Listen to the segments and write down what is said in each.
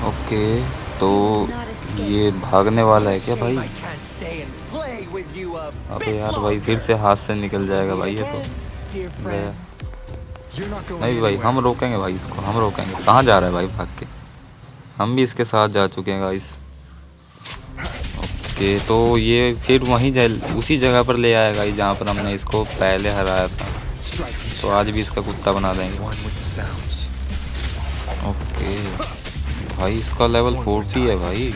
Okay, तो ये भागने वाला है क्या भाई? अबे यार भाई फिर से हाथ से निकल जाएगा भाई ये तो गया। नहीं भाई हम रोकेंगे भाई इसको, हम रोकेंगे। कहाँ जा रहा है भाई भाग के? हम भी इसके साथ जा चुके हैं गाइस। ओके, तो ये फिर वहीं उसी जगह पर ले आएगा जहाँ पर हमने इसको पहले हराया था। तो आज भी इसका कुत्ता बना देंगे। ओके भाई, इसका लेवल 40 है भाई।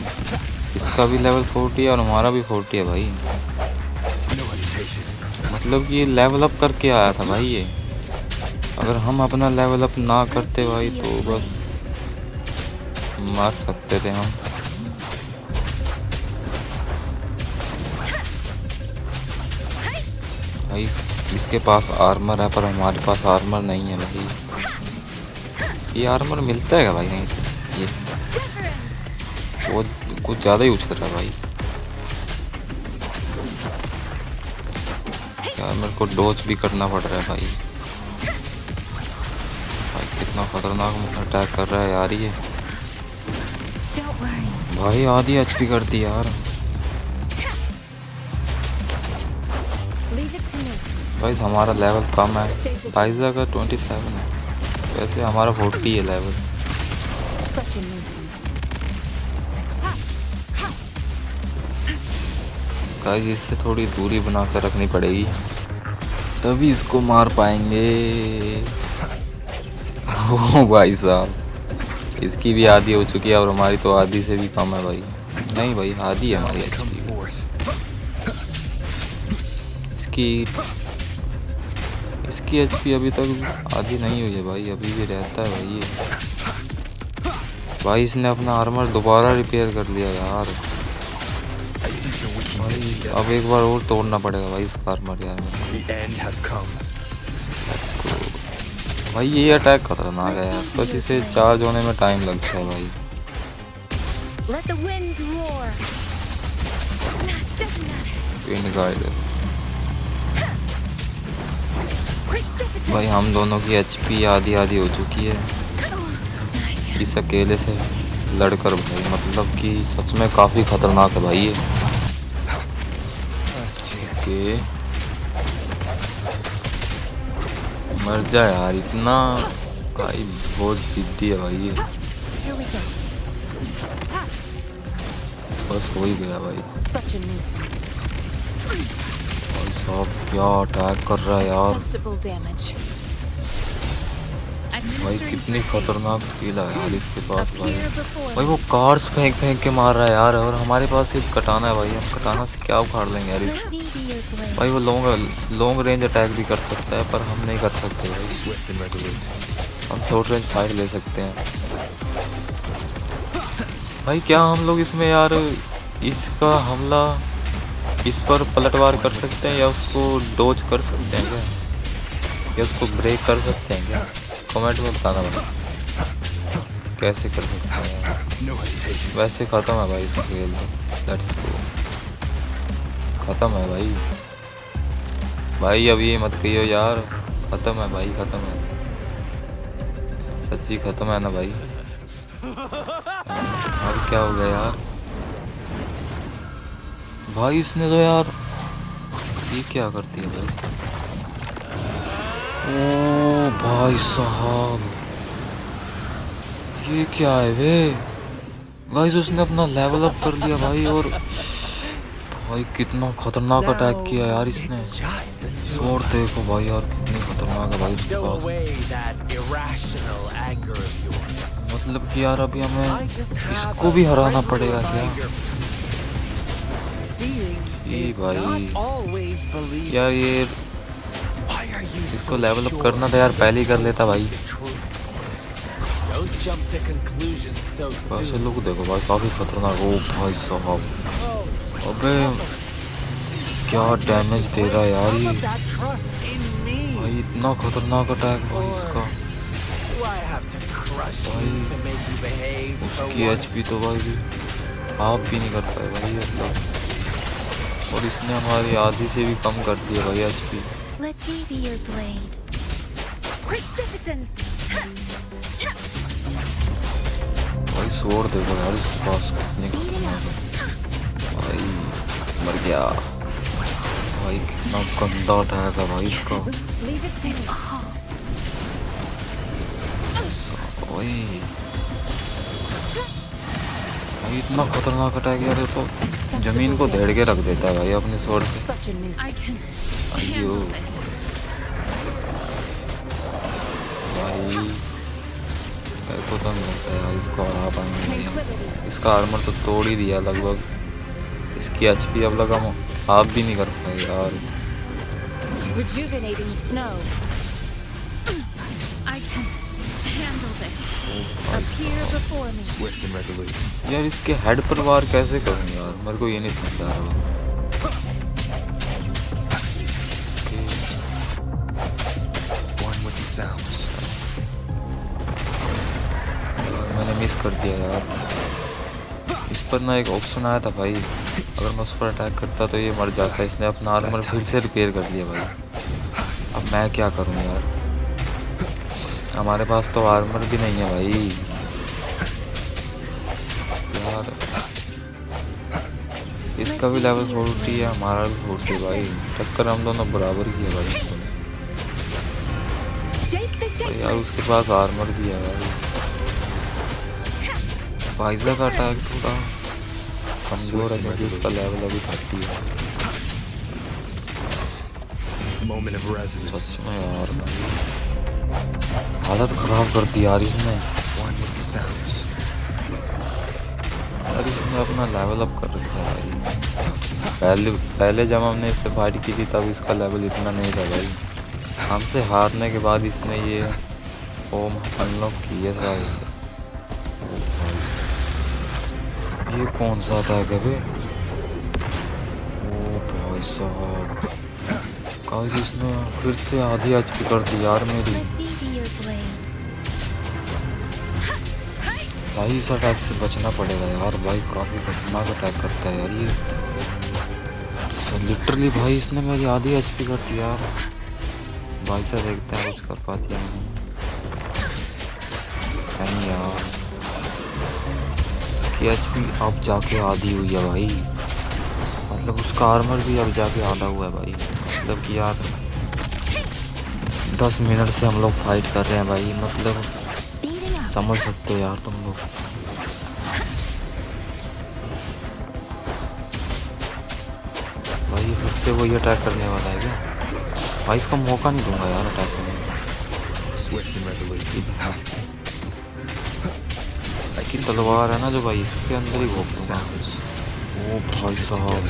इसका भी लेवल 40 है और हमारा भी 40 है भाई। मतलब कि ये लेवल अप करके आया था भाई ये। अगर हम अपना लेवल अप ना करते भाई तो बस मार सकते थे हम। भाई इसके पास आर्मर है पर हमारे पास आर्मर नहीं है भाई। ये आर्मर मिलता है क्या भाई कहीं से? ये वो कुछ ज़्यादा ही उछल रहा है भाई। यार मेरे को डॉज भी करना पड़ रहा है भाई। भाई कितना खतरनाक अटैक कर रहा है यार ये। भाई आधी एचपी कर दी यार। भाई हमारा लेवल कम है। पाइजा का 27 है, वैसे हमारा 40 है लेवल। गाइस इससे थोड़ी दूरी बना कर रखनी पड़ेगी तभी इसको मार पाएंगे। ओ भाई साहब, इसकी भी आधी हो चुकी है और हमारी तो आधी से भी कम है भाई। नहीं भाई आधी है हमारी एचपी। इसकी एचपी अभी तक आधी नहीं हुई है भाई, अभी भी रहता है भाई ये। भाई इसने अपना आर्मर दोबारा रिपेयर कर लिया यार। भाई अब एक बार और तोड़ना पड़ेगा भाई इसका आर्मर यार। भाई ये अटैक खतरनाक है यार, बस इसे चार्ज होने में टाइम लगता है भाई। भाई हम दोनों की एचपी आधी आधी हो चुकी है इस अकेले से लड़कर भाई। मतलब कि सच में काफ़ी खतरनाक है भाई ये। ओके मर जा यार, इतना भाई बहुत जिद्दी है भाई ये। बस हो ही गया भाई। भाई साहब क्या अटैक कर रहा है यार। भाई कितनी खतरनाक स्किल है यार इसके पास भाई। भाई वो कार्ड्स फेंक फेंक के मार रहा है यार, और हमारे पास सिर्फ कटाना है भाई। हम कटाना से क्या उखाड़ लेंगे यार इसको। भाई वो लॉन्ग रेंज अटैक भी कर सकता है पर हम नहीं कर सकते भाई। हम शॉर्ट रेंज फाइट ले सकते हैं भाई। क्या हम लोग इसमें यार इसका हमला इस पर पलटवार कर सकते हैं या उसको डोज कर सकते हैं क्या, या उसको ब्रेक कर सकते हैं क्या? कमेंट में बताना भाई कैसे कर सकते हैं। वैसे ख़त्म है भाई इसका खेल तो। लेट्स गो, ख़त्म है भाई। भाई अब ये मत कहियो यार, ख़त्म है भाई, ख़त्म है सच्ची, ख़त्म है ना भाई। अब क्या हो गया यार? भाई इसने तो यार ये क्या करती है भाई। ओ भाई साहब ये क्या है वे गाइस, उसने अपना लेवल अप कर लिया भाई। और भाई कितना खतरनाक अटैक किया यार इसने। स्वॉर्ड देखो भाई यार कितनी खतरनाक है भाई उसके पास। मतलब कि यार अभी हमें इसको भी हराना पड़ेगा क्या? ये भाई यार ये इसको लेवल अप करना था यार, पहले ही कर लेता भाई। वैसे लोग देखो भाई काफी खतरनाक। ओ भाई साहब अबे क्या डैमेज दे रहा है यार ये भाई। इतना खतरनाक अटैक भाई इसका भाई। उसकी एचपी तो भाई भी आप भी नहीं कर पाए भाई मतलब। और इसने हमारी आधी से भी कम कर दी है भाई एचपी। भाई स्वॉर्ड देखो यार, इस पास कितने खतरनाक है भाई। मर गया भाई, कितना गंदा अटैक है भाई इसका। ओए भाई इतना खतरनाक अटैक यार, ये तो जमीन को धेड़ के रख देता है भाई अपने स्वॉर्ड से। अयो भाई तो तंग लगता है यार, इसको हरा पाएंगे भाई। इसका आर्मर तो तोड़ ही दिया लगभग, इसकी एचपी अब लगा आप भी नहीं कर पाए यार। यार इसके हेड पर वार कैसे करूं यार, मेरे को ये नहीं समझ आ रहा। मैंने मिस कर दिया यार। इस पर ना एक ऑप्शन आया था भाई, अगर मैं उस पर अटैक करता तो ये मर जाता। इसने अपना आर्मर फिर से रिपेयर कर लिया भाई। अब मैं क्या करूं यार, हमारे पास तो आर्मर भी नहीं है भाई यार। इसका भी लेवल 40 है, हमारा भी 40 भाई। टक्कर हम दोनों बराबर की है भाई। यार उसके पास आर्मर भी है भाई। वाइजा का अटैक थोड़ा कमजोर है क्योंकि उसका लेवल अभी 30 है। सच में यार भाई हालत खराब कर दी यार इसने। यार इसने अपना लेवल अप कर रखा है भाई। पहले जब हमने इससे फाइट की थी तब इसका लेवल इतना नहीं था भाई। हमसे हारने के बाद इसने ये होम अनलॉक की है शायद से। ये कौन सा अटैक है बे? ओ भाई साहब, गाइस इसने फिर से आधी एचपी कर दी यार मेरी भाई। इस अटैक से बचना पड़ेगा यार भाई, काफी खतरनाक अटैक करता है यार ये। तो लिटरली भाई इसने मेरी आधी एचपी कर दी यार। भाई से देखते हैं कुछ कर पाती है नहीं यार। एचपी अब जाके आधी हुई है भाई, मतलब उसका आर्मर भी अब जाके आधा हुआ है भाई। मतलब कि यार 10 मिनट से हम लोग फाइट कर रहे हैं भाई, मतलब समझ सकते हो यार तुम लोग। भाई फिर से वही अटैक करने वाला है क्या भाई? इसको मौका नहीं दूंगा यार अटैक करने का। इसकी तलवार है ना जो भाई, इसके अंदर ही घोप दूंगा। ओ भाई साहब,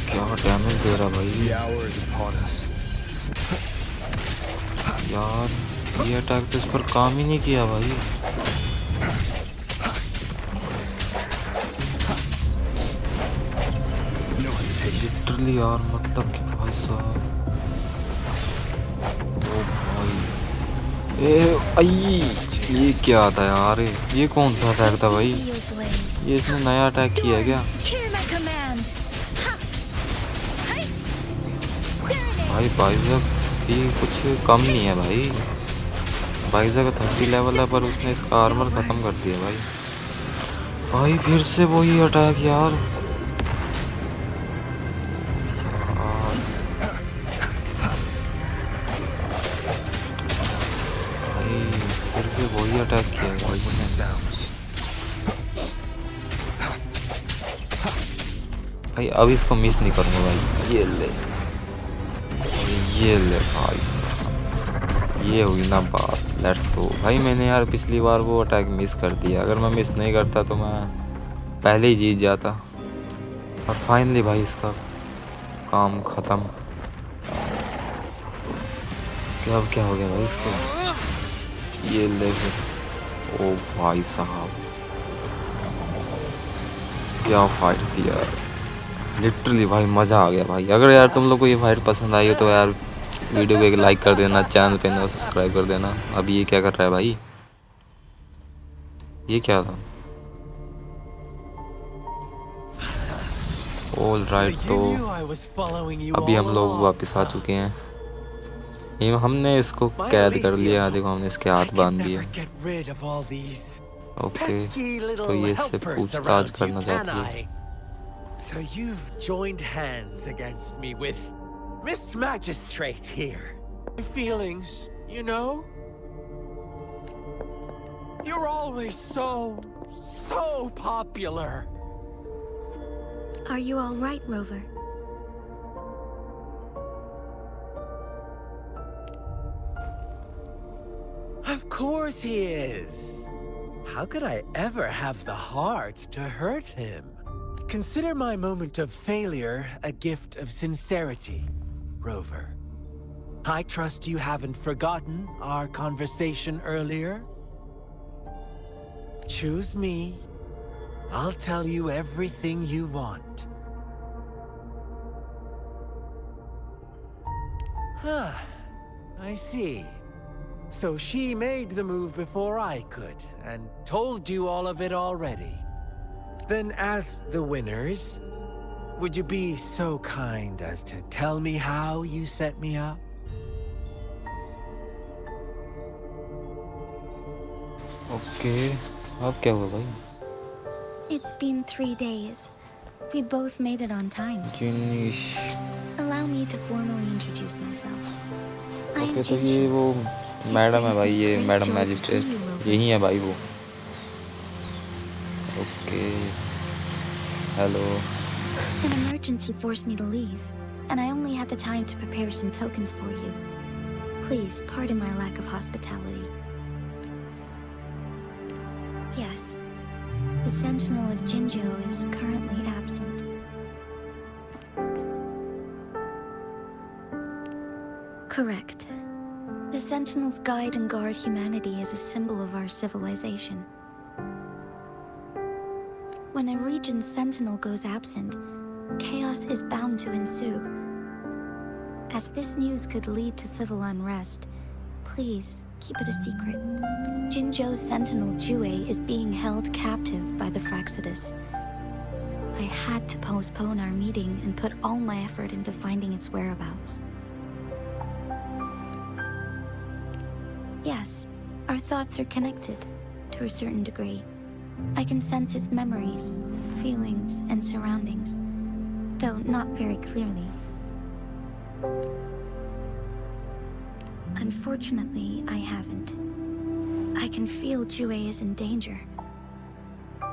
क्या डैमेज दे रहा भाई यार। ये अटैक तो इस पर काम ही नहीं किया भाई। लिटरली यार, मतलब कि भाई साहब ओ भाई ये क्या था यार? ये कौन सा अटैक था भाई? ये इसने नया अटैक किया है क्या भाई? बाइजक भी कुछ कम नहीं है भाई। बाइजक का 30 लेवल है पर उसने इसका आर्मर खत्म कर दिया भाई। भाई फिर से वही अटैक यार। भाई फिर से वही अटैक किया भाई इसने। भाई अब इसको मिस नहीं करूँगा भाई। ये ले भाई साहब, ये हुई ना बात। लेट्स गो भाई। मैंने यार पिछली बार वो अटैक मिस कर दिया, अगर मैं मिस नहीं करता तो मैं पहले ही जीत जाता। और फाइनली भाई इसका काम ख़त्म। क्या हो गया भाई इसको? ये ले फिर। ओ भाई साहब क्या फाइट थी यार, लिटरली भाई मज़ा आ गया भाई। अगर यार तुम लोग को ये फाइट पसंद आई हो तो यार वीडियो को एक लाइक कर देना, चैनल पे ना सब्सक्राइब कर देना। अब ये क्या कर रहा है भाई? ये क्या था? ऑल राइट, तो अभी हम लोग वापस आ चुके हैं हमने इसको My कैद कर Elysium लिया, home. देखो हमने इसके I हाथ can बांध दिए। never get rid of all these okay, pesky तो little ये इससे helpers पूछताछ around you, करना can चाहती है। I? So you've joined hands against me with Miss Magistrate here. My feelings, you know? You're always so popular. Are you all right, Rover? Of course he is. How could I ever have the heart to hurt him? Consider my moment of failure a gift of sincerity, Rover. I trust you haven't forgotten our conversation earlier. Choose me. I'll tell you everything you want. Huh. I see. So she made the move before I could, and told you all of it already. Then as the winners, would you be so kind as to tell me how you set me up? Okay, अब क्या हुआ भाई? It's been 3 days. We both made it on time. जिनिश। Allow me to formally introduce myself. I am okay, तो ये Jinshi. वो It madam है brings भाई, me ये great madam joy to see magistrate you, Rover. यही है भाई वो। Okay, hello. An emergency forced me to leave, and I only had the time to prepare some tokens for you. Please pardon my lack of hospitality. Yes, the Sentinel of Jinjo is currently absent. Correct. The Sentinels guide and guard humanity as a symbol of our civilization. When a region's sentinel goes absent, chaos is bound to ensue. As this news could lead to civil unrest, please keep it a secret. Jinjo's sentinel Jue is being held captive by the Fraxidus. I had to postpone our meeting and put all my effort into finding its whereabouts. Yes, our thoughts are connected, to a certain degree. I can sense its memories, feelings, and surroundings, though not very clearly. Unfortunately, I haven't. I can feel Jue is in danger.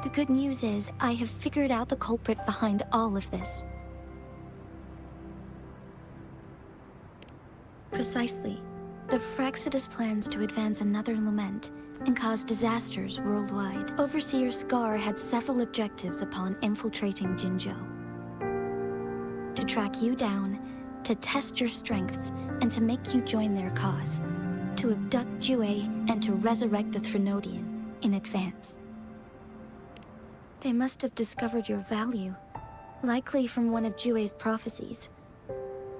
The good news is, I have figured out the culprit behind all of this. Precisely. The Fraxidus plans to advance another lament and cause disasters worldwide. Overseer Scar had several objectives upon infiltrating Jinjo. To track you down, to test your strengths, and to make you join their cause. To abduct Jue and to resurrect the Threnodian in advance. They must have discovered your value, likely from one of Jue's prophecies.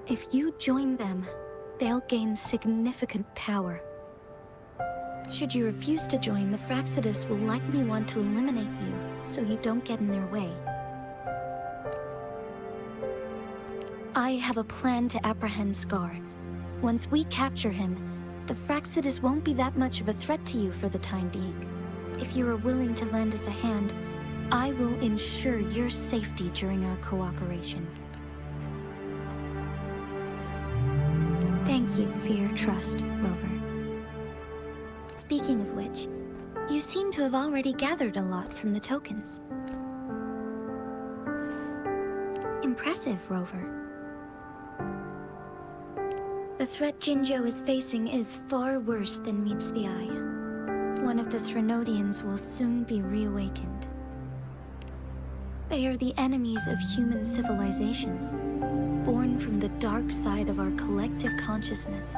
If you join them, they'll gain significant power. Should you refuse to join, the Fraxidus will likely want to eliminate you, so you don't get in their way. I have a plan to apprehend Scar. Once we capture him, the Fraxidus won't be that much of a threat to you for the time being. If you are willing to lend us a hand, I will ensure your safety during our cooperation. Thank you for your trust, Rover. Speaking of which, you seem to have already gathered a lot from the tokens. Impressive, Rover. The threat Jinjo is facing is far worse than meets the eye. One of the Threnodians will soon be reawakened. They are the enemies of human civilizations, born from the dark side of our collective consciousness.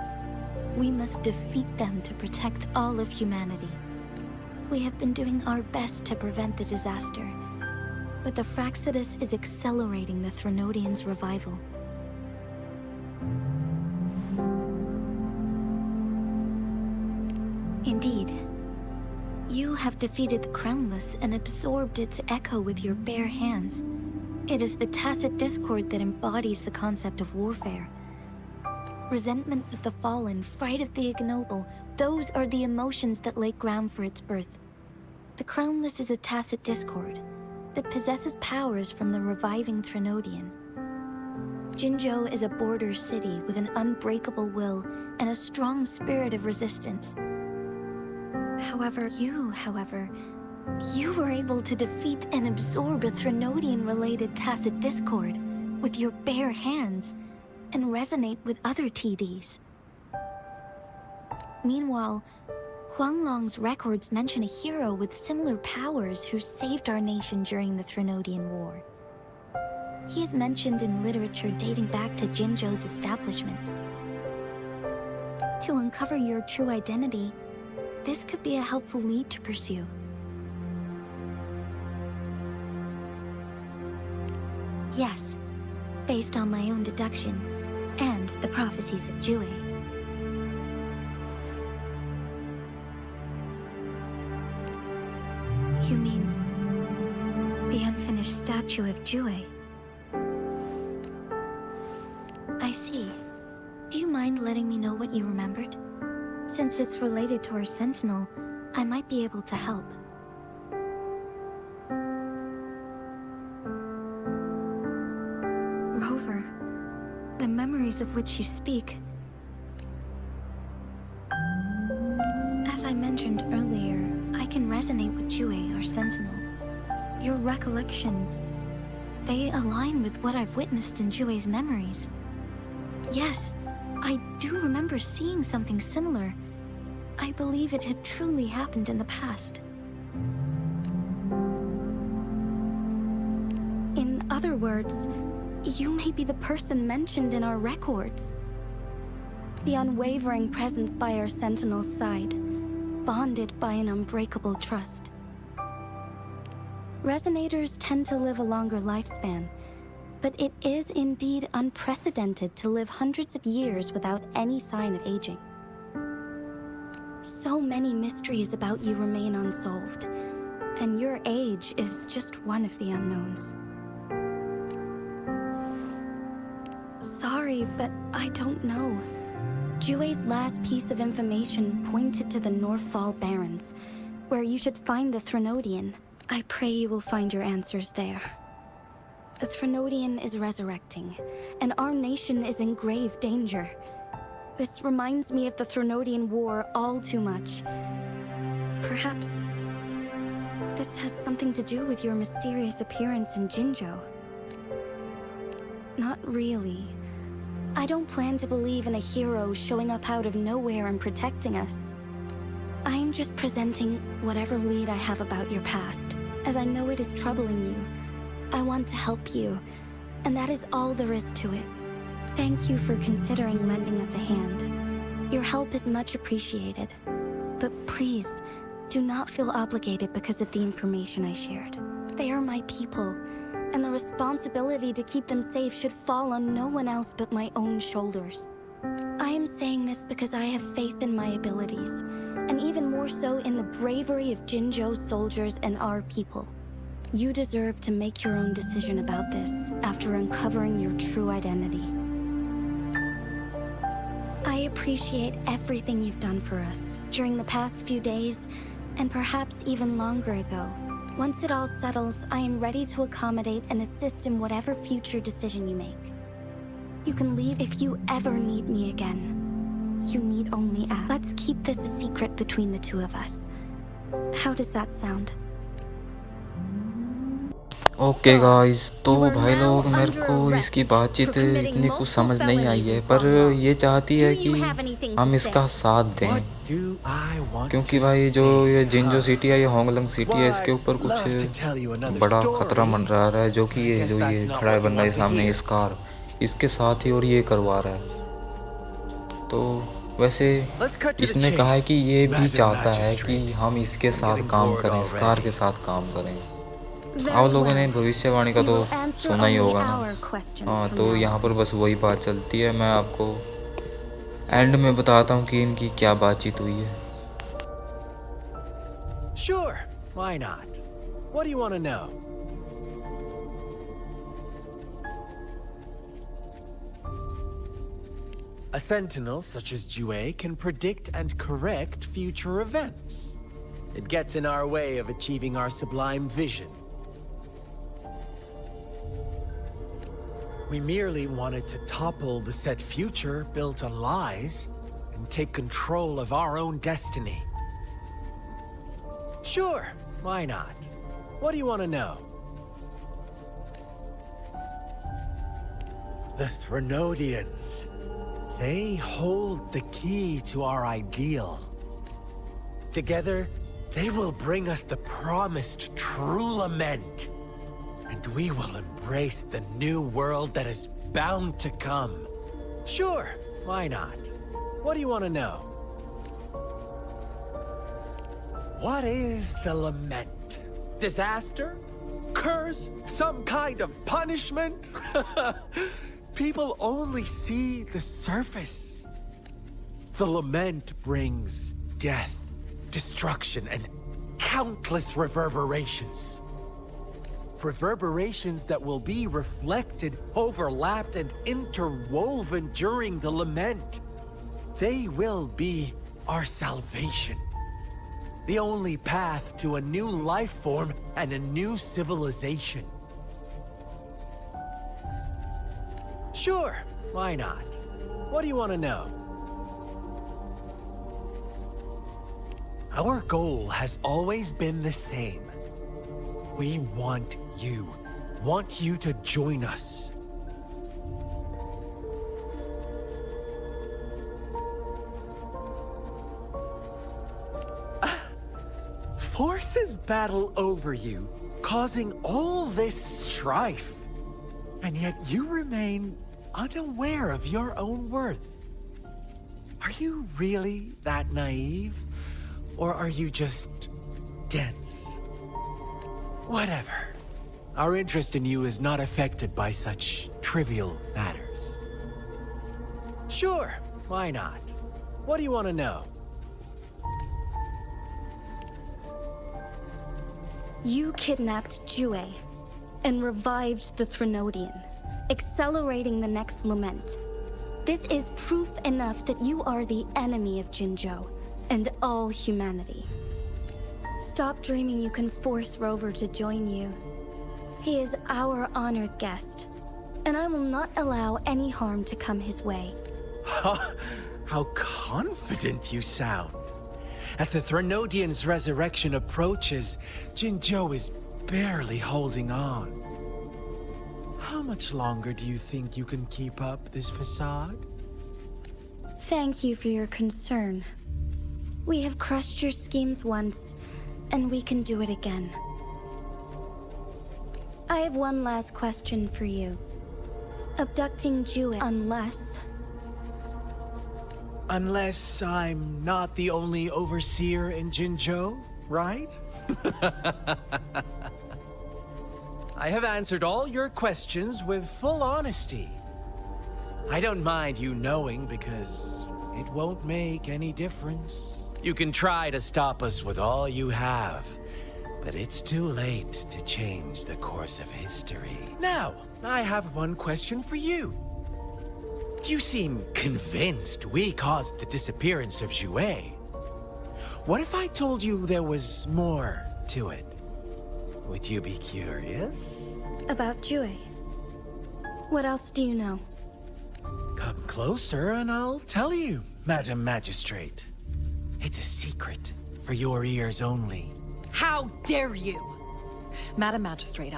We must defeat them to protect all of humanity. We have been doing our best to prevent the disaster, but the Fraxidus is accelerating the Threnodians' revival. Indeed. You have defeated the Crownless and absorbed its echo with your bare hands. It is the tacit discord that embodies the concept of warfare. Resentment of the fallen, fright of the ignoble, those are the emotions that lay ground for its birth. The Crownless is a tacit discord that possesses powers from the reviving Threnodian. Jinzhou is a border city with an unbreakable will and a strong spirit of resistance. However, you were able to defeat and absorb a Threnodian-related tacit discord with your bare hands and resonate with other TDs. Meanwhile, Huanglong's records mention a hero with similar powers who saved our nation during the Threnodian War. He is mentioned in literature dating back to Jinzhou's establishment. To uncover your true identity, this could be a helpful lead to pursue. Yes, based on my own deduction and the prophecies of Jue. You mean the unfinished statue of Jue? I see. Do you mind letting me know what you remembered? Since it's related to our sentinel, I might be able to help. Rover, the memories of which you speak. As I mentioned earlier, I can resonate with Jue, our sentinel. Your recollections, they align with what I've witnessed in Jue's memories. Yes, I do remember seeing something similar. I believe it had truly happened in the past. In other words, you may be the person mentioned in our records. The unwavering presence by our sentinel's side, bonded by an unbreakable trust. Resonators tend to live a longer lifespan, but it is indeed unprecedented to live hundreds of years without any sign of aging. So many mysteries about you remain unsolved, and your age is just one of the unknowns. Sorry, but I don't know. Jue's last piece of information pointed to the Northfall Barrens, where you should find the Threnodian. I pray you will find your answers there. The Threnodian is resurrecting, and our nation is in grave danger. This reminds me of the Threnodian War all too much. Perhaps this has something to do with your mysterious appearance in Jinzhou. Not really. I don't plan to believe in a hero showing up out of nowhere and protecting us. I'm just presenting whatever lead I have about your past, as I know it is troubling you. I want to help you, and that is all there is to it. Thank you for considering lending us a hand. Your help is much appreciated. But please, do not feel obligated because of the information I shared. They are my people, and the responsibility to keep them safe should fall on no one else but my own shoulders. I am saying this because I have faith in my abilities, and even more so in the bravery of Jinzhou soldiers and our people. You deserve to make your own decision about this after uncovering your true identity. I appreciate everything you've done for us during the past few days, and perhaps even longer ago. Once it all settles, I am ready to accommodate and assist in whatever future decision you make. You can leave if you ever need me again. You need only ask. Let's keep this a secret between the two of us. How does that sound? Okay guys, तो भाई लोग मेरे को इसकी बातचीत इतनी कुछ समझ नहीं आई है, पर ये चाहती है कि हम इसका साथ दें, क्योंकि भाई जो ये जिंजो सिटी है, ये होंगलंग सिटी है, इसके ऊपर कुछ बड़ा खतरा मंडरा रहा है, जो कि ये जो ये खड़ा है बंदा सामने, ये स्कार इसके साथ ही और ये करवा रहा है। तो वैसे इसने कहा है कि ये भी चाहता है कि हम इसके साथ काम करें, स्कार के साथ काम करें। आप लोगों ने भविष्यवाणी का तो सुना ही होगा ना। हाँ, तो यहाँ पर बस वही बात चलती है। मैं आपको एंड में बताता हूँ कि इनकी क्या बातचीत हुई है। Sure, why not? What do you want to know? A sentinel such as Jue can predict and correct future events. It gets in our way of achieving our sublime vision. We merely wanted to topple the set future built on lies and take control of our own destiny. Sure, why not? What do you want to know? The Threnodians. They hold the key to our ideal. Together, they will bring us the promised true lament. And we will embrace the new world that is bound to come. Sure, why not? What do you want to know? What is the lament? Disaster? Curse? Some kind of punishment? People only see the surface. The lament brings death, destruction, and countless reverberations. Reverberations that will be reflected, overlapped, and interwoven during the lament. They will be our salvation. The only path to a new life form and a new civilization. Sure, why not? What do you want to know? Our goal has always been the same. We want you to join us. Forces battle over you, causing all this strife. And yet you remain unaware of your own worth. Are you really that naive? Or are you just dense? Whatever. Our interest in you is not affected by such trivial matters. Sure, why not? What do you want to know? You kidnapped Jue and revived the Threnodian, accelerating the next lament. This is proof enough that you are the enemy of Jinzhou and all humanity. Stop dreaming you can force Rover to join you. He is our honored guest, and I will not allow any harm to come his way. How confident you sound. As the Threnodian's resurrection approaches, Jinzhou is barely holding on. How much longer do you think you can keep up this facade? Thank you for your concern. We have crushed your schemes once, and we can do it again. I have one last question for you. Abducting Jue, unless I'm not the only overseer in Jinzhou, right? I have answered all your questions with full honesty. I don't mind you knowing because it won't make any difference. You can try to stop us with all you have, but it's too late to change the course of history. Now, I have one question for you. You seem convinced we caused the disappearance of Jue. What if I told you there was more to it? Would you be curious? about Jue. What else do you know? Come closer and I'll tell you, Madam Magistrate. It's a secret for your ears only. How dare you! Madam Magistrate,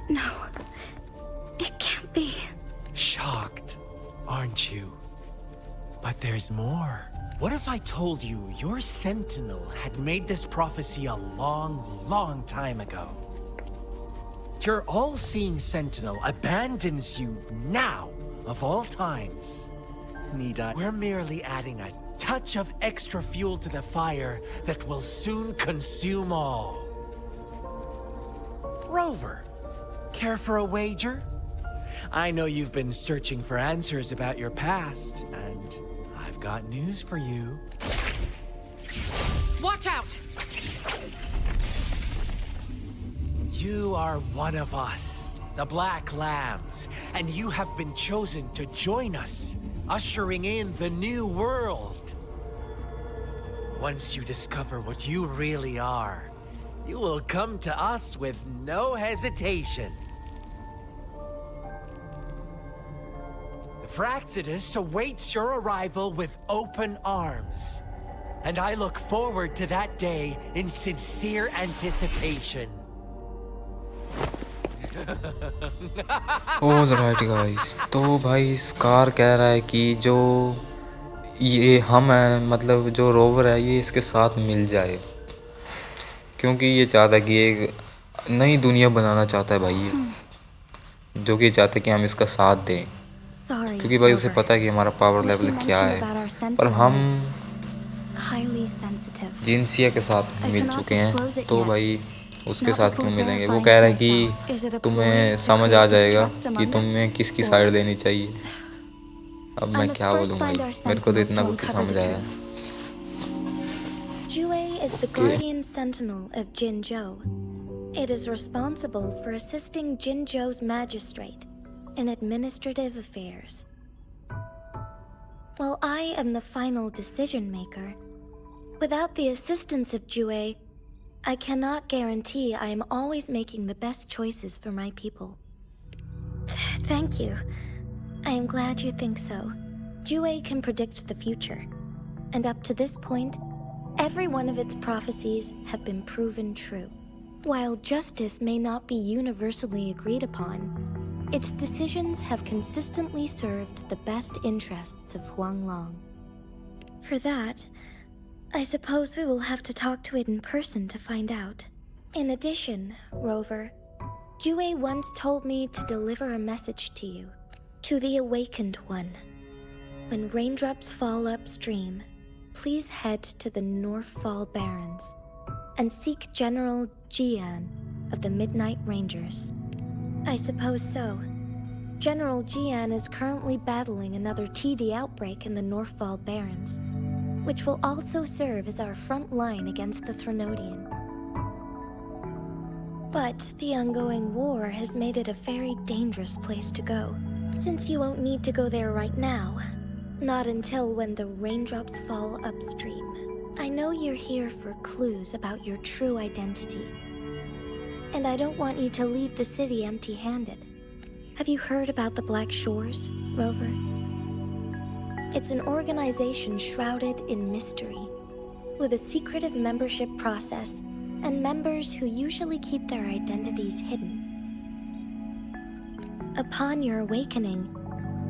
No. It can't be. Shocked, aren't you? But there's more. What if I told you your sentinel had made this prophecy a long, long time ago? Your all-seeing sentinel abandons you now, of all times. Need I? We're merely adding a touch of extra fuel to the fire that will soon consume all. Rover, care for a wager? I know you've been searching for answers about your past, and I've got news for you. watch out! You are one of us, the Black Lambs, and you have been chosen to join us, ushering in the new world. Once you discover what you really are, you will come to us with no hesitation. The Fraxidus awaits your arrival with open arms, and I look forward to that day in sincere anticipation. Oh right guys, तो भाई scar कह रहा है कि जो ये हम हैं, मतलब जो रोवर है ये इसके साथ मिल जाए, क्योंकि ये चाहता है कि एक नई दुनिया बनाना चाहता है भाई ये, जो कि चाहता है कि हम इसका साथ दें, क्योंकि भाई उसे पता है कि हमारा पावर लेवल क्या है, पर हम जिनसिया के साथ मिल चुके हैं, तो भाई उसके साथ क्यों मिलेंगे। वो कह रहा है कि तुम्हें समझ आ जाएगा कि तुम्हें किसकी साइड लेनी चाहिए। अब मैं क्या बोलूँ भाई, मेरे को तो इतना कुछ समझ आया। Jue is the guardian sentinel of Jinzhou. It is responsible for assisting Jinzhou's magistrate in administrative affairs. While I am the final decision maker, without the assistance of Jue, I cannot guarantee I am always making the best choices for my people. Thank you. I am glad you think so. Jue can predict the future, and up to this point, every one of its prophecies have been proven true. While justice may not be universally agreed upon, its decisions have consistently served the best interests of Huanglong. For that, I suppose we will have to talk to it in person to find out. In addition, Rover, Jue once told me to deliver a message to you, to the Awakened One. When raindrops fall upstream, please head to the Northfall Barrens and seek General Jian of the Midnight Rangers. I suppose so. General Jian is currently battling another TD outbreak in the Northfall Barrens, which will also serve as our front line against the Threnodian. But the ongoing war has made it a very dangerous place to go. Since you won't need to go there right now, not until when the raindrops fall upstream. I know you're here for clues about your true identity, and I don't want you to leave the city empty-handed. Have you heard about the Black Shores, Rover? It's an organization shrouded in mystery, with a secretive membership process and members who usually keep their identities hidden. Upon your awakening,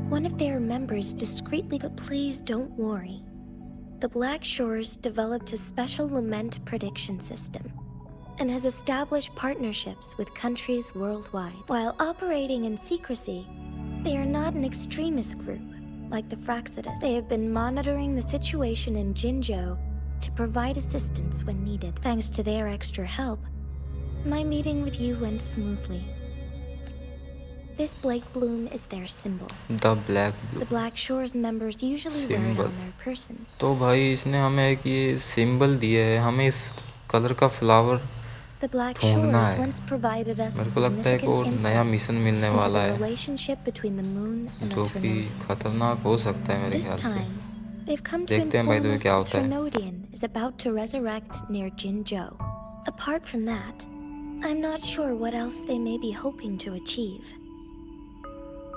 one of their members discreetly, but please don't worry. The Black Shores developed a special lament prediction system and has established partnerships with countries worldwide. While operating in secrecy, they are not an extremist group like the Fraxidus. They have been monitoring the situation in Jinzhou to provide assistance when needed. Thanks to their extra help, my meeting with you went smoothly. This Blake Bloom is their symbol. The Black Bloom. The Black Shores members usually wear it on their person. तो भाई इसने हमें एक ये symbol दिया है, हमें इस कलर का फ्लावर The Black ढूंढना Shores है। once provided us मेरे को लगता है significant कोई नया insights मिशन मिलने into वाला the है, relationship between the moon and the जो कि Threnodians. खतरनाक हो सकता है मेरे This ख्याल से। time, they've come to देखते हैं भाई inform तो us क्या the होता है। Threnodian is about to resurrect near Jinzhou. Apart from that, I'm not sure what else they may be hoping to achieve.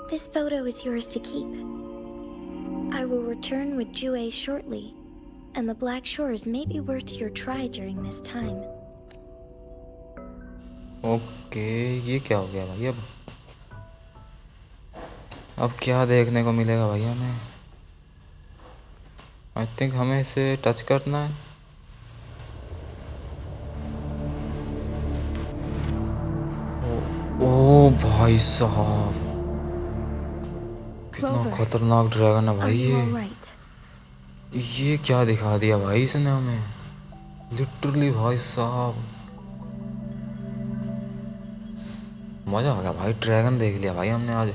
This photo is yours to keep. I will return with Jue shortly, and the Black Shores may be worth your try during this time. Okay, ये क्या हो गया भाई? अब क्या देखने को मिलेगा भाई हमें? आई थिंक हमें इसे टच करना है। ओ भाई साहब, कितना खतरनाक ड्रैगन है भाई ये क्या दिखा दिया भाई इसने हमें, लिटरली भाई साहब मजा आ गया भाई। ड्रैगन देख लिया भाई हमने आज,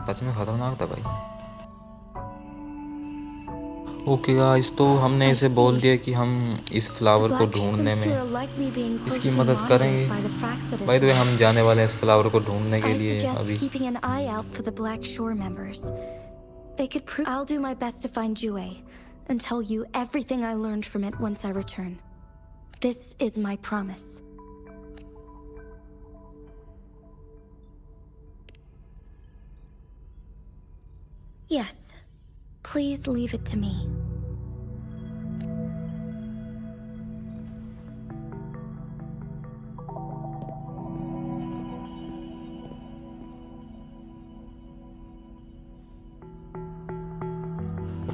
सच में खतरनाक था भाई। ओके गाइस, तो हमने इसे बोल दिया कि हम इस फ्लावर को Black ढूंढने Shins में here are likely being इसकी closely मदद monitored करेंगे। by the Fraxidus by the way, lab. हम जाने वाले हैं इस फ्लावर को ढूंढने के I लिए suggest अभी। keeping an eye out for the Black Shore members. They could prove. I'll do my best to find Jue and tell you everything I learned from it once I return. This is my promise. Yes. Please leave it to me.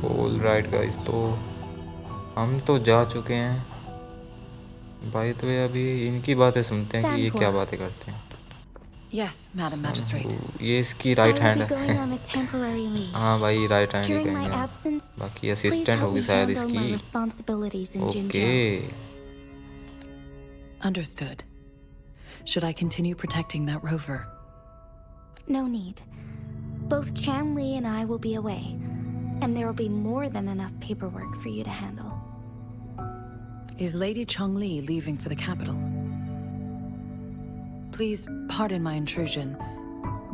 All right guys, तो हम तो जा चुके हैं। By the way, अभी इनकी बातें सुनते हैं कि ये क्या बातें करते हैं। Yes, Madam Magistrate. ये इसकी I right will hand be going है। on a temporary leave. हाँ भाई, right hand he During my कहेंगे हम। absence, बाकी please असिस्टेंट help होगी me शायद handle my इसकी। responsibilities in okay. Jinzhou. Understood. Should I continue protecting that rover? No need. Both Chanli and I will be away, and there will be more than enough paperwork for you to handle. Is Lady Chongli leaving for the capital? Please pardon my intrusion,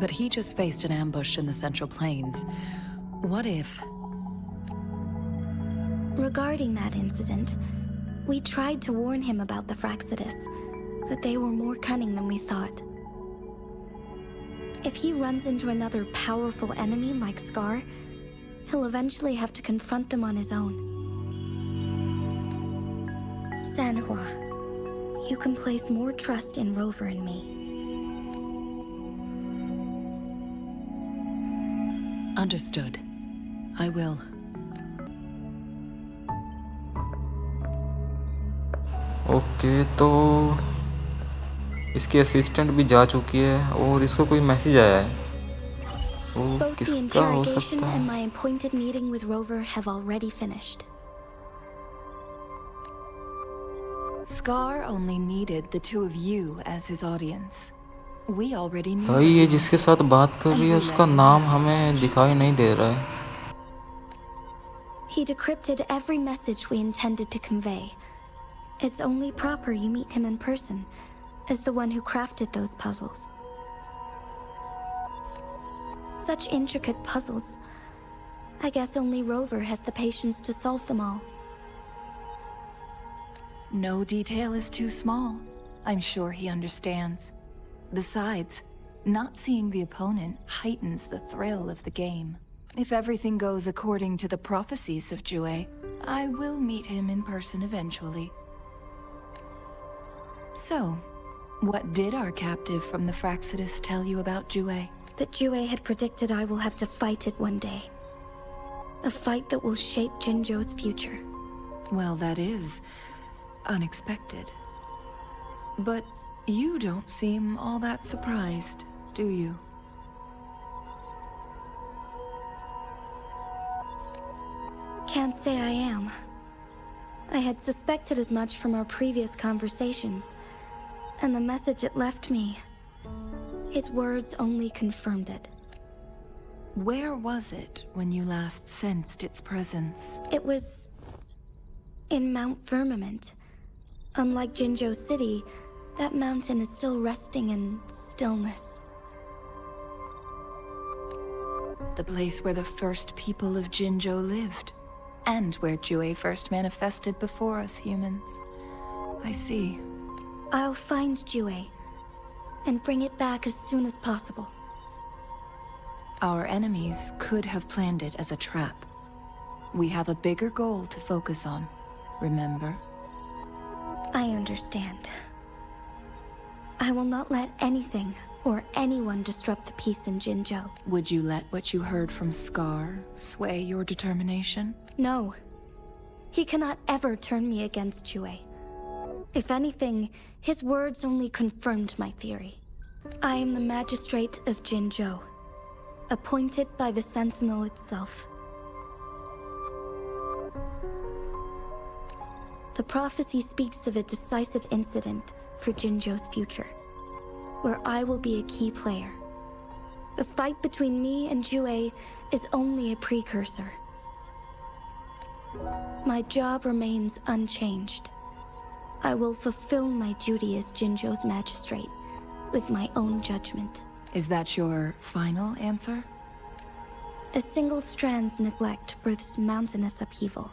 but he just faced an ambush in the Central Plains. What if... Regarding that incident, we tried to warn him about the Fraxidus, but they were more cunning than we thought. If he runs into another powerful enemy like Scar, he'll eventually have to confront them on his own. Sanhua, you can place more trust in Rover and me. Understood. I will. Okay, तो इसकी assistant भी जा चुकी है और इसको कोई message आया है। वो Both the किसका हो interrogation सकता and है? my appointed meeting with Rover have already finished. Scar only needed the two of you as his audience. We already knew. भाई, ये जिसके साथ बात कर रही है उसका नाम हमें दिखाई नहीं दे रहा है। He decrypted every message we intended to convey. It's only proper you meet him in person, as the one who crafted those puzzles. Such intricate puzzles. I guess only Rover has the patience to solve them all. No detail is too small. I'm sure he understands. Besides, not seeing the opponent heightens the thrill of the game. If everything goes according to the prophecies of Jue, I will meet him in person eventually. So, what did our captive from the Fraxidus tell you about Jue? That Jue had predicted I will have to fight it one day. A fight that will shape Jinzhou's future. Well, that is unexpected. But you don't seem all that surprised, do you? Can't say I am. I had suspected as much from our previous conversations, and the message it left me, his words only confirmed it. Where was it when you last sensed its presence? It was in Mount Firmament. Unlike Jinzhou City, that mountain is still resting in stillness. The place where the first people of Jinzhou lived, and where Jue first manifested before us humans. I see. I'll find Jue and bring it back as soon as possible. Our enemies could have planned it as a trap. We have a bigger goal to focus on, remember? I understand. I will not let anything or anyone disrupt the peace in Jinzhou. Would you let what you heard from Scar sway your determination? No. He cannot ever turn me against Jue. If anything, his words only confirmed my theory. I am the magistrate of Jinzhou, appointed by the Sentinel itself. The prophecy speaks of a decisive incident for Jinzhou's future, where I will be a key player. The fight between me and Jue is only a precursor. My job remains unchanged. I will fulfill my duty as Jinzhou's magistrate with my own judgment. Is that your final answer? A single strand's neglect births mountainous upheaval.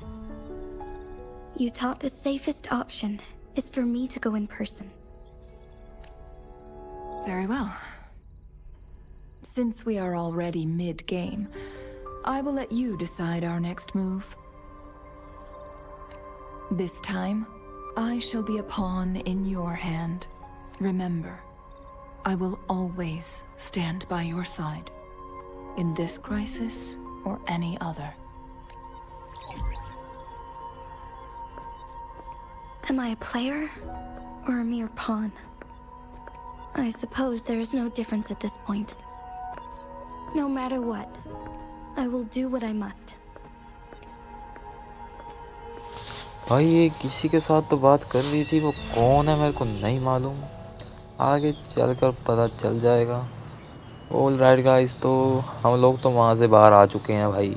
You taught the safest option is for me to go in person. Very well. Since we are already mid-game, I will let you decide our next move. This time, I shall be a pawn in your hand. Remember, I will always stand by your side, in this crisis or any other. Am I a player or a mere pawn? I suppose there is no difference at this point. No matter what, I will do what I must. भाई ये किसी के साथ तो बात कर रही थी, वो कौन है मेरे को नहीं मालूम, आगे चलकर पता चल जाएगा। ऑल राइट गाइस, तो हम लोग तो वहाँ से बाहर आ चुके हैं भाई।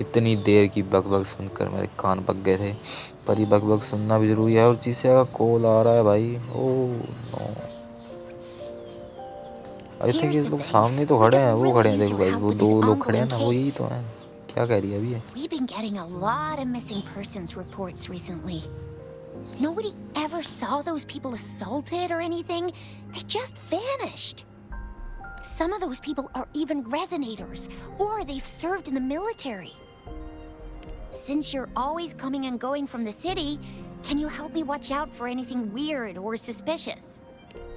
इतनी देर की बकबक सुनकर मेरे कान पक गए थे, पर ये बकबक सुनना भी ज़रूरी है। और जीसे का कॉल आ रहा है भाई। ओह नो, आई थिंक ये लोग सामने तो खड़े हैं, वो खड़े हैं, देखो गाइस, वो दो लोग खड़े हैं ना, वही तो हैं। क्या कह रही है अभी ये? We've been getting a lot of missing persons reports recently. Nobody ever saw those people assaulted or anything. They just vanished. Some of those people are even resonators, or they've served in the military. Since you're always coming and going from the city, can you help me watch out for anything weird or suspicious?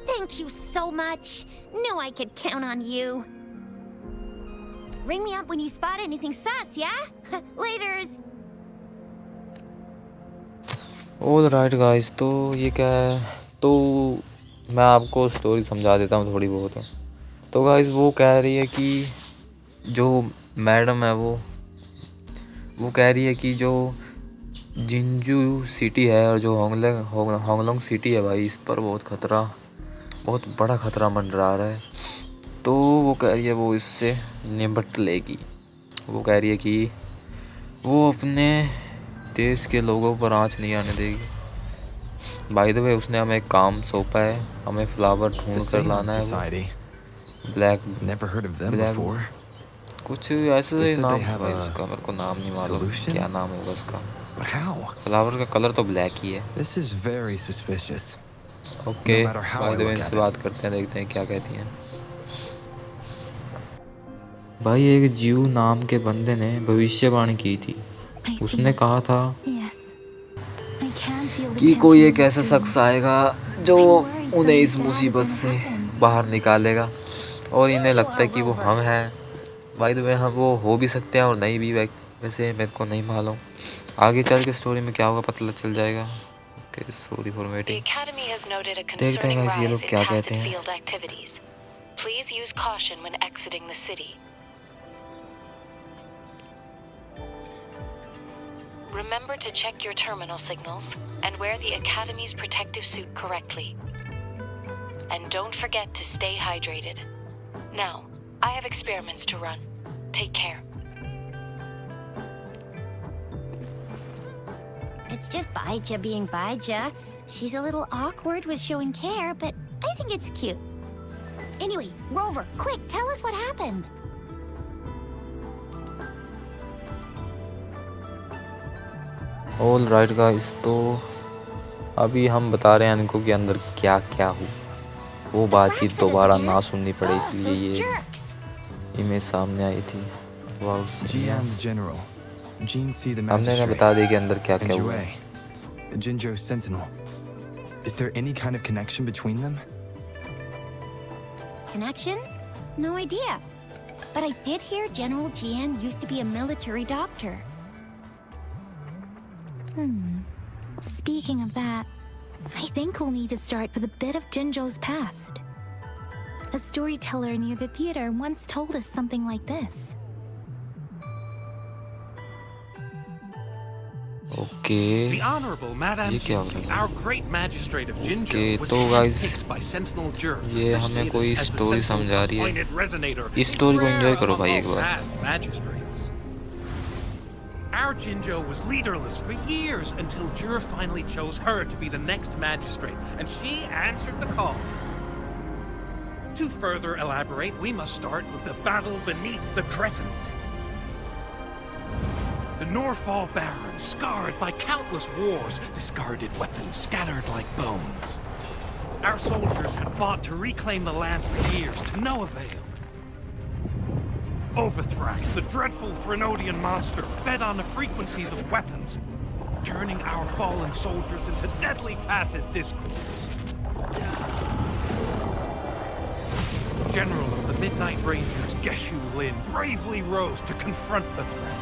Thank you so much. Knew I could count on you. Ring me up when you spot anything sus, yeah? Laters. All right guys, तो ये क्या है, तो मैं आपको story समझा देता हूँ थोड़ी बहुत। तो गाइस वो कह रही है कि जो मैडम है वो कह रही है कि जो जिंजू सिटी है और जो होंगलोंग सिटी है भाई, इस पर बहुत बड़ा खतरा मंडरा रहा है। तो वो कह रही है वो इससे निपट लेगी। वो कह रही है कि वो अपने देश के लोगों पर आँच नहीं आने देगी। बाय द वे उसने हमें एक काम सौंपा है, हमें फ्लावर ढूंढ कर लाना है। वो ब्लैक कुछ ऐसे ही नाम था भाई उसका, मेरे को नाम नहीं मालूम क्या नाम होगा उसका। फ्लावर का कलर तो ब्लैक ही है। ओके, बाय द वे इनसे बात करते हैं, देखते हैं क्या कहती हैं। भाई एक जीव नाम के बंदे ने भविष्यवाणी की थी। उसने कहा था कि कोई एक ऐसा शख्स आएगा जो उन्हें इस मुसीबत से बाहर निकालेगा, और इन्हें लगता है कि वो हम हैं। बाय द वे हम वो हो भी सकते हैं और नहीं भी, वैसे मेरे को नहीं मालूम। आगे चल के स्टोरी में क्या होगा पता चल जाएगा। Okay, sorry for waiting. देखते हैं गाइस ये लोग क्या कहते हैं। Please use caution when exiting the city. Remember to check your terminal signals and wear the Academy's protective suit correctly. And don't forget to stay hydrated. Now, I have experiments to run. Take care. It's just Baija being Baija. She's a little awkward with showing care, but I think it's cute. Anyway, Rover, quick, tell us what happened. All right guys, तो अभी हम बता रहे हैं इनको कि अंदर क्या क्या हुआ। वो बातचीत दोबारा ना सुननी पड़े, इसलिए ये इमेज सामने आई थी। हमने ना बता दी कि अंदर क्या क्या हुआ। Jinzhou Sentinel. Is there any kind of connection between them? Connection? No idea. But I did hear General Jian used to be a military doctor. Speaking of that, I think we'll need to start with a bit of Jinzhou's past. A storyteller near the theater once told us something like this. Okay, The Honorable Madame Jinzi, our great magistrate of Jinzhou, was तो guys handpicked by Sentinel Jurg, ये who हमें status कोई as the story Sentinel's समझा रही appointed है। resonator इस is story को rare enjoy करो among भाई एक all bar. past magistrates. Our Jinzhou was leaderless for years until Jur finally chose her to be the next magistrate, and she answered the call. To further elaborate, we must start with the battle beneath the crescent. The Norfall Barons, scarred by countless wars, discarded weapons scattered like bones. Our soldiers had fought to reclaim the land for years, to no avail. Overthrax, the dreadful Threnodian monster, fed on the frequencies of weapons, turning our fallen soldiers into deadly tacit discourse. General of the Midnight Rangers, Geshu Lin, bravely rose to confront the threat.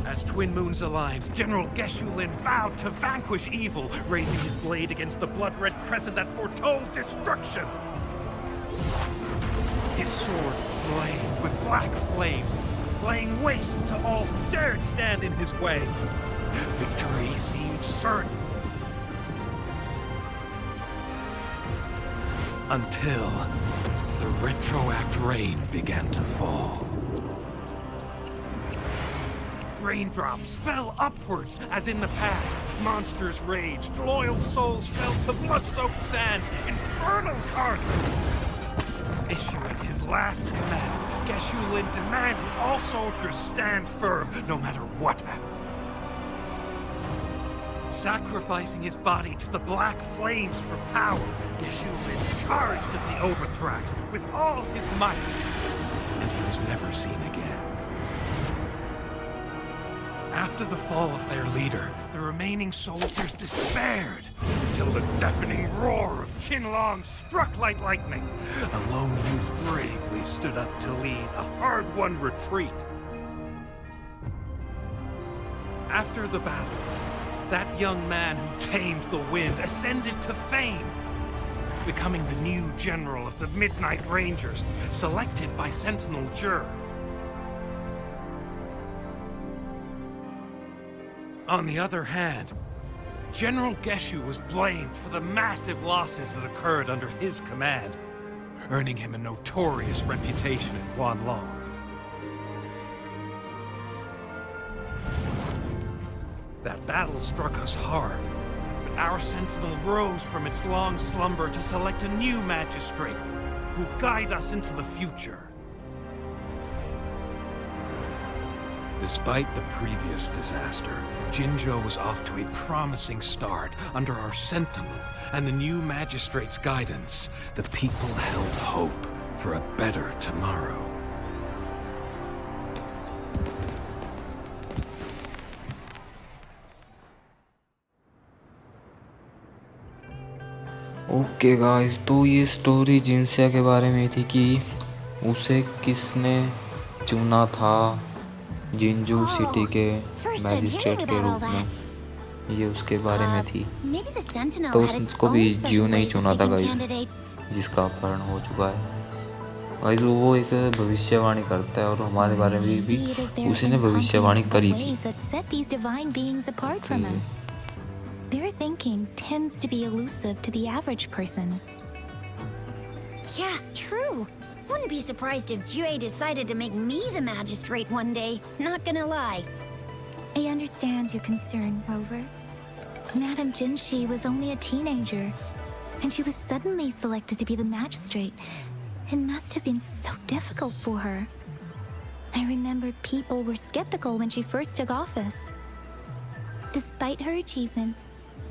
As Twin Moons aligned, General Geshu Lin vowed to vanquish evil, raising his blade against the blood-red crescent that foretold destruction. His sword blazed with black flames, laying waste to all who dared stand in his way. Victory seemed certain. Until the retroact rain began to fall. Raindrops fell upwards as in the past. Monsters raged, loyal souls fell to blood-soaked sands, infernal carnage. Issuing his last command, Geshu Lin demanded all soldiers stand firm, no matter what happened. Sacrificing his body to the black flames for power, Geshu Lin charged at the Overthrax with all his might, and he was never seen again. After the fall of their leader, the remaining soldiers despaired, until the deafening roar of Qinlong struck like lightning. A lone youth bravely stood up to lead a hard-won retreat. After the battle, that young man who tamed the wind ascended to fame, becoming the new general of the Midnight Rangers, selected by Sentinel Jur. On the other hand, General Geshu was blamed for the massive losses that occurred under his command, earning him a notorious reputation in Guanlong. That battle struck us hard, but our sentinel rose from its long slumber to select a new magistrate who will guide us into the future. Despite the previous disaster, Jinzhou was off to a promising start under our sentinel and the new magistrate's guidance. The people held hope for a better tomorrow. Okay guys, तो ये story जिनसिया के बारे में थी कि उसे किसने चुना था जिंजू सिटी के मैजिस्ट्रेट के रूप में, ये उसके बारे में थी। तो उसको भी जियो ने ही चुना था गाइस, जिसका अपहरण हो चुका है। गाइस वो एक भविष्यवाणी करता है और हमारे बारे में भी उसी ने भविष्यवाणी करी थी। Their thinking tends to be elusive to the average person. Yeah, true. Wouldn't be surprised if Jue decided to make me the magistrate one day. Not gonna lie. I understand your concern, Rover. Madame Jinshi was only a teenager, and she was suddenly selected to be the magistrate. It must have been so difficult for her. I remember people were skeptical when she first took office. Despite her achievements,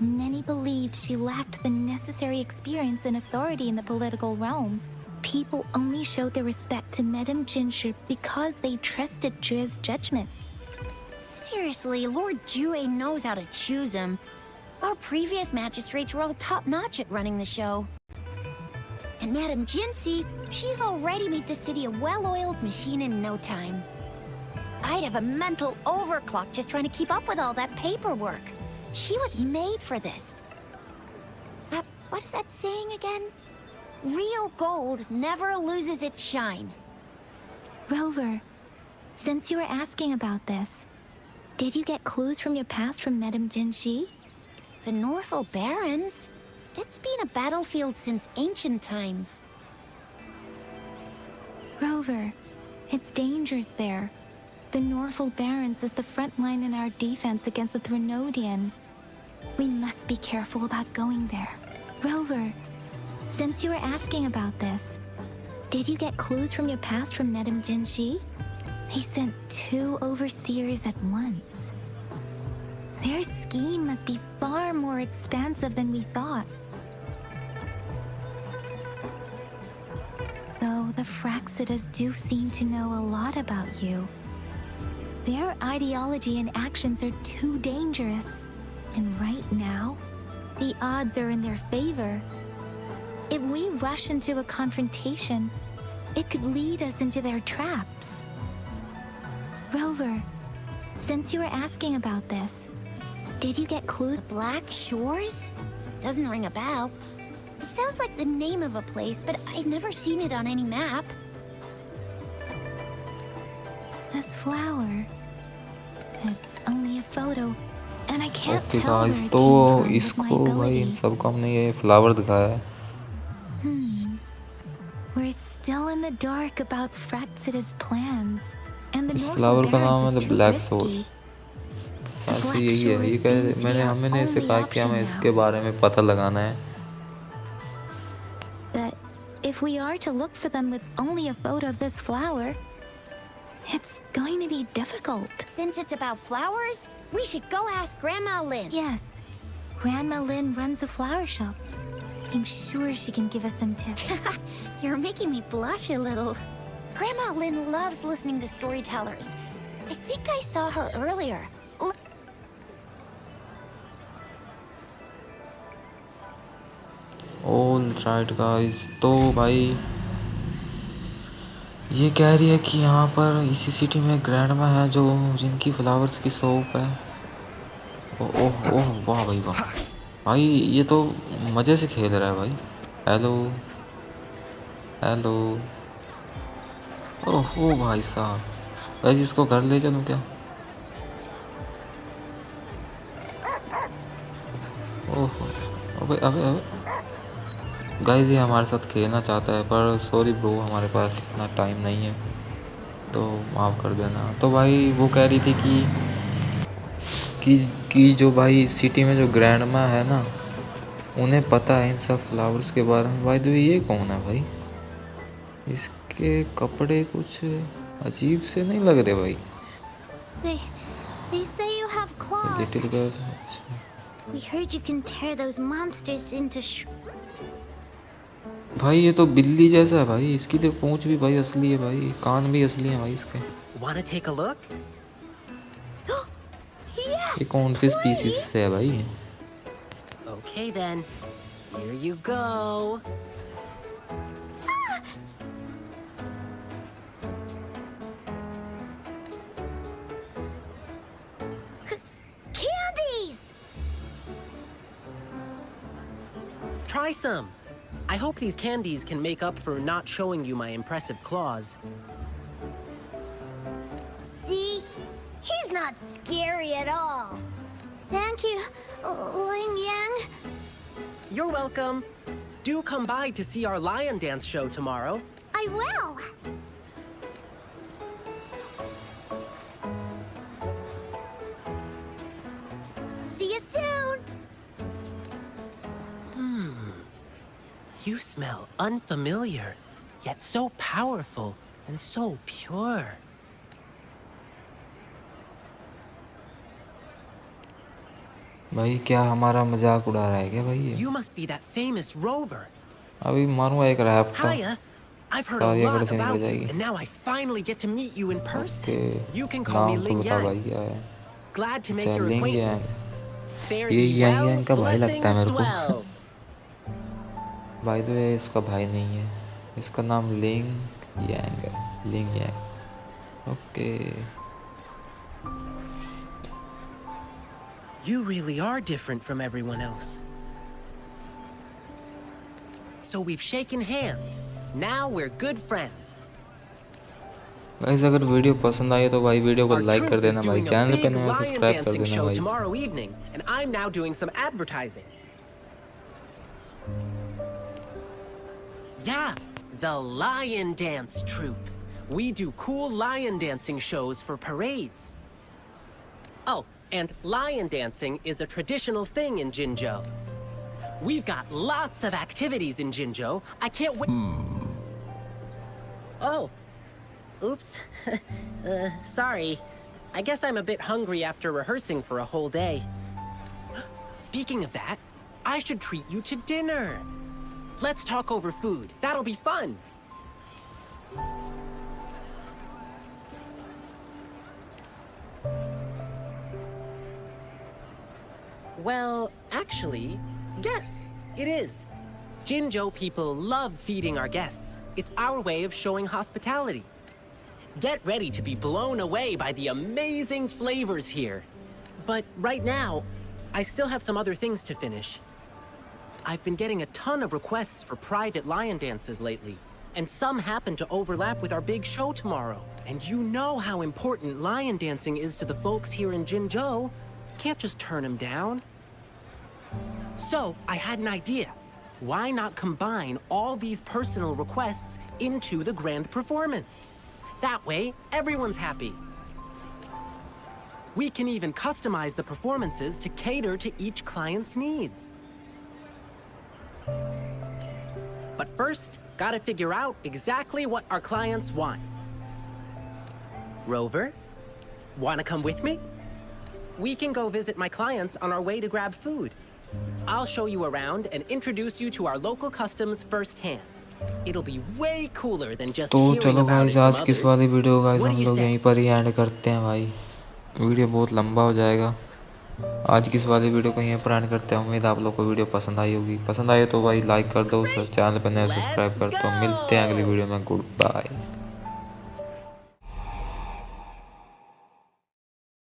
many believed she lacked the necessary experience and authority in the political realm. People only showed their respect to Madame Jinshi because they trusted Jue's judgment. Seriously, Lord Jue knows how to choose him. Our previous magistrates were all top-notch at running the show. And Madame Jinshi, she's already made the city a well-oiled machine in no time. I'd have a mental overclock just trying to keep up with all that paperwork. She was made for this. What is that saying again? Real gold never loses its shine. Rover, since you were asking about this, did you get clues from your past from Madame Jinshi? The Norfall Barons? It's been a battlefield since ancient times. Rover, it's dangerous there. The Norval Barrens is the front line in our defense against the Threnodian. We must be careful about going there. Rover, since you were asking about this, did you get clues from your past from Madame Jinji? They sent 2 overseers at once. Their scheme must be far more expansive than we thought. Though the Fraxidas do seem to know a lot about you. Their ideology and actions are too dangerous. And right now, the odds are in their favor. If we rush into a confrontation, it could lead us into their traps. Rover, since you were asking about this, did you get clues? The Black Shores? Doesn't ring a bell. Sounds like the name of a place, but I've never seen it on any map. This flower. It's only a photo, and I can't okay tell where guys, it तो came from with इसको my भाई इन ability. सबको हमने ये flower दिखाया है. We're still in the dark about Fraxida's plans, and the इस Norval flower का नाम Barrens है is the too black source. risky. शायद से Black यही है. ये Shores कह seems to be our हमने इसे only कहा कि हमें option इसके now. बारे में पता लगाना है. But if we are to look for them with only a photo of this flower, it's going to be difficult. Since it's about flowers, we should go ask Grandma Lynn. Yes, Grandma Lynn runs a flower shop. I'm sure she can give us some tips. You're making me blush a little. Grandma Lynn loves listening to storytellers. I think I saw her earlier. All right guys, तो भाई ये कह रही है कि यहाँ पर इसी सिटी में ग्रैंडमा है जो जिनकी फ्लावर्स की शॉप है. ओह ओह ओह, वाह भाई वाह. भाई ये तो मज़े से खेल रहा है भाई. Hello hello. ओह ओ भाई साहब, भाई इसको घर ले चलूँ क्या? ओह अबे अबे अबे गाइस, ये हमारे साथ खेलना चाहता है पर सॉरी ब्रो, हमारे पास इतना टाइम नहीं है, तो माफ़ कर देना. तो भाई वो कह रही थी कि जो भाई सिटी में जो ग्रैंडमा है ना, उन्हें पता है इन सब फ्लावर्स के बारे में. भाई तो ये कौन है भाई? इसके कपड़े कुछ अजीब से नहीं लग रहे भाई. They say you have claws. Little girl. अच्छा We heard you can tear those monsters into भाई, ये तो बिल्ली जैसा है भाई. इसकी तो पूंछ भी भाई असली है भाई, कान भी असली है भाई इसके. Wanna take a look? ये कौन सी स्पीसीज से है भाई? Okay then. Here you go. Candies! Try some. I hope these candies can make up for not showing you my impressive claws. See? He's not scary at all. Thank you, Ling Yang. You're welcome. Do come by to see our lion dance show tomorrow. I will. See you soon! You smell unfamiliar, yet so powerful and so pure. भाई क्या हमारा मजाक उड़ा रहा है क्या भाई ये? You must be that famous rover. अभी मारूंगा एक रैप का. Hiya. I've heard a सारी अकड़ lot से निकल about you, जाएगी. and now I finally get to meet you in person. Okay, You can call me नाम तो Ling बता भाई Yang. क्या है. Glad to make अच्छा, your Ling acquaintance. Fare ये ye yang well, yang का भाई लगता है मेरे blessings को. swell. बाय द वे इसका भाई नहीं है, इसका नाम लिंग यांग है. लिंग यांग. Okay. You really are different from everyone else. So we've shaken hands. Now we're good friends. Guys अगर वीडियो पसंद आई तो भाई वीडियो को Our लाइक कर troupe is देना भाई. doing a चैनल पे big नए हो lion सब्सक्राइब कर dancing देना show भाई. tomorrow evening, and I'm now doing some advertising. Yeah, the lion dance troupe. We do cool lion dancing shows for parades. Oh, and lion dancing is a traditional thing in Jinzhou. We've got lots of activities in Jinzhou. I can't wait. Oh, oops. Sorry. I guess I'm a bit hungry after rehearsing for a whole day. Speaking of that, I should treat you to dinner. Let's talk over food. That'll be fun. Well, actually, yes, it is. Jinzhou people love feeding our guests. It's our way of showing hospitality. Get ready to be blown away by the amazing flavors here. But right now, I still have some other things to finish. I've been getting a ton of requests for private lion dances lately, and some happen to overlap with our big show tomorrow. And you know how important lion dancing is to the folks here in Jinzhou. Can't just turn them down. So, I had an idea. Why not combine all these personal requests into the grand performance? That way, everyone's happy. We can even customize the performances to cater to each client's needs. But first, gotta figure out exactly what our clients want. Rover, wanna come with me? We can go visit my clients on our way to grab food. I'll show you around and introduce you to our local customs firsthand. It'll be way cooler than just तो hearing चलो about guys, it आज from किस others. वाली video guys What do हम you लोग say? यहीं पर ही and करते हैं भाई। वीडियो बहुत लंबा हो जाएगा। आज किस वाली वीडियो को यहीं पर एंड करते हैं। उम्मीद आप लोग को वीडियो पसंद आई होगी। पसंद आए तो भाई लाइक कर दो, चैनल पर नए सब्सक्राइब कर दो। मिलते हैं अगली वीडियो में। Good bye.